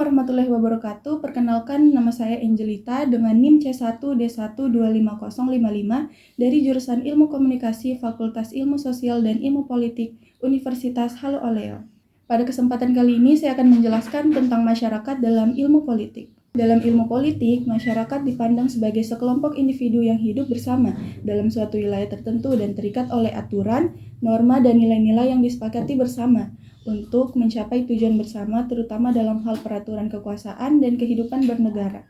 warahmatullahi wabarakatuh. Perkenalkan, nama saya Angelita dengan NIM C1D1255055 dari jurusan Ilmu Komunikasi Fakultas Ilmu Sosial dan Ilmu Politik Universitas Halo Oleo. Pada kesempatan kali ini saya akan menjelaskan tentang masyarakat dalam ilmu politik. Dalam ilmu politik, masyarakat dipandang sebagai sekelompok individu yang hidup bersama dalam suatu wilayah tertentu dan terikat oleh aturan, norma, dan nilai-nilai yang disepakati bersama untuk mencapai tujuan bersama, terutama dalam hal peraturan kekuasaan dan kehidupan bernegara.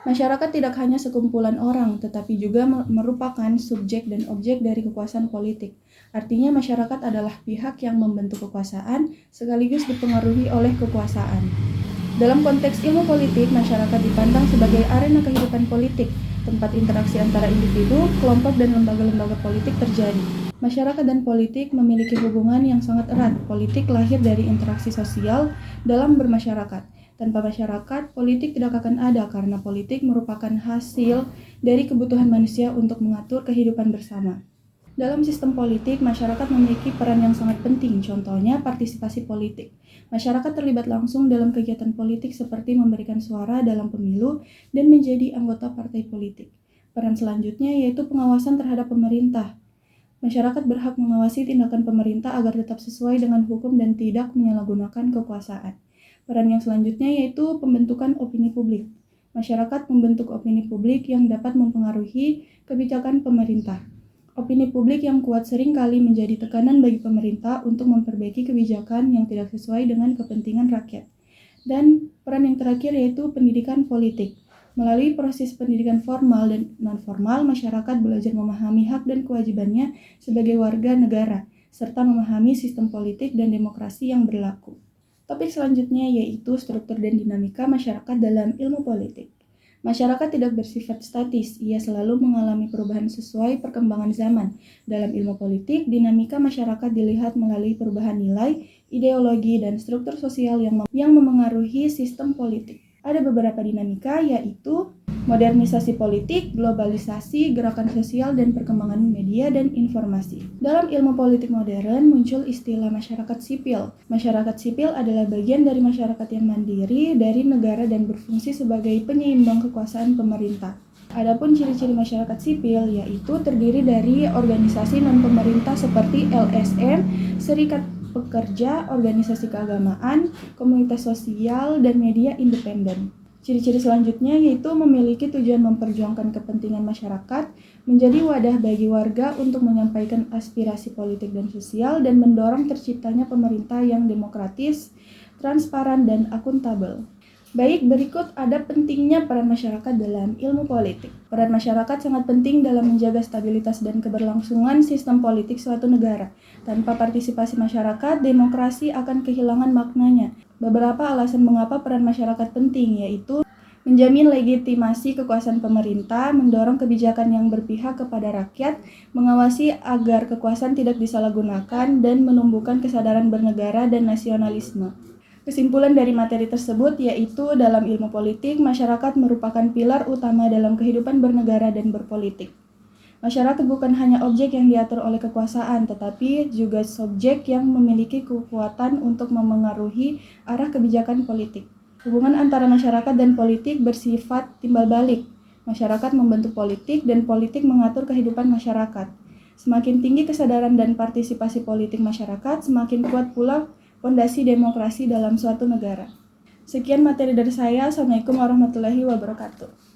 Masyarakat tidak hanya sekumpulan orang, tetapi juga merupakan subjek dan objek dari kekuasaan politik. Artinya masyarakat adalah pihak yang membentuk kekuasaan sekaligus dipengaruhi oleh kekuasaan. Dalam konteks ilmu politik, masyarakat dipandang sebagai arena kehidupan politik, tempat interaksi antara individu, kelompok, dan lembaga-lembaga politik terjadi. Masyarakat dan politik memiliki hubungan yang sangat erat. Politik lahir dari interaksi sosial dalam bermasyarakat. Tanpa masyarakat, politik tidak akan ada karena politik merupakan hasil dari kebutuhan manusia untuk mengatur kehidupan bersama. Dalam sistem politik, masyarakat memiliki peran yang sangat penting, contohnya partisipasi politik. Masyarakat terlibat langsung dalam kegiatan politik seperti memberikan suara dalam pemilu dan menjadi anggota partai politik. Peran selanjutnya yaitu pengawasan terhadap pemerintah. Masyarakat berhak mengawasi tindakan pemerintah agar tetap sesuai dengan hukum dan tidak menyalahgunakan kekuasaan. Peran yang selanjutnya yaitu pembentukan opini publik. Masyarakat membentuk opini publik yang dapat mempengaruhi kebijakan pemerintah. Opini publik yang kuat seringkali menjadi tekanan bagi pemerintah untuk memperbaiki kebijakan yang tidak sesuai dengan kepentingan rakyat. Dan peran yang terakhir yaitu pendidikan politik. Melalui proses pendidikan formal dan non-formal, masyarakat belajar memahami hak dan kewajibannya sebagai warga negara, serta memahami sistem politik dan demokrasi yang berlaku. Topik selanjutnya yaitu struktur dan dinamika masyarakat dalam ilmu politik. Masyarakat tidak bersifat statis, ia selalu mengalami perubahan sesuai perkembangan zaman. Dalam ilmu politik, dinamika masyarakat dilihat melalui perubahan nilai, ideologi, dan struktur sosial yang memengaruhi sistem politik. Ada beberapa dinamika yaitu modernisasi politik, globalisasi, gerakan sosial, dan perkembangan media dan informasi. Dalam ilmu politik modern muncul istilah masyarakat sipil. Masyarakat sipil adalah bagian dari masyarakat yang mandiri dari negara dan berfungsi sebagai penyeimbang kekuasaan pemerintah. Adapun ciri-ciri masyarakat sipil yaitu terdiri dari organisasi non-pemerintah seperti LSM, serikat pekerja, organisasi keagamaan, komunitas sosial, dan media independen. Ciri-ciri selanjutnya yaitu memiliki tujuan memperjuangkan kepentingan masyarakat, menjadi wadah bagi warga untuk menyampaikan aspirasi politik dan sosial, dan mendorong terciptanya pemerintah yang demokratis, transparan, dan akuntabel. Baik, berikut ada pentingnya peran masyarakat dalam ilmu politik. Peran masyarakat sangat penting dalam menjaga stabilitas dan keberlangsungan sistem politik suatu negara. Tanpa partisipasi masyarakat, demokrasi akan kehilangan maknanya. Beberapa alasan mengapa peran masyarakat penting yaitu menjamin legitimasi kekuasaan pemerintah, mendorong kebijakan yang berpihak kepada rakyat, mengawasi agar kekuasaan tidak disalahgunakan, dan menumbuhkan kesadaran bernegara dan nasionalisme. Kesimpulan dari materi tersebut yaitu dalam ilmu politik, masyarakat merupakan pilar utama dalam kehidupan bernegara dan berpolitik. Masyarakat bukan hanya objek yang diatur oleh kekuasaan, tetapi juga subjek yang memiliki kekuatan untuk memengaruhi arah kebijakan politik. Hubungan antara masyarakat dan politik bersifat timbal balik. Masyarakat membentuk politik dan politik mengatur kehidupan masyarakat. Semakin tinggi kesadaran dan partisipasi politik masyarakat, semakin kuat pula fondasi demokrasi dalam suatu negara. Sekian materi dari saya. Assalamualaikum warahmatullahi wabarakatuh.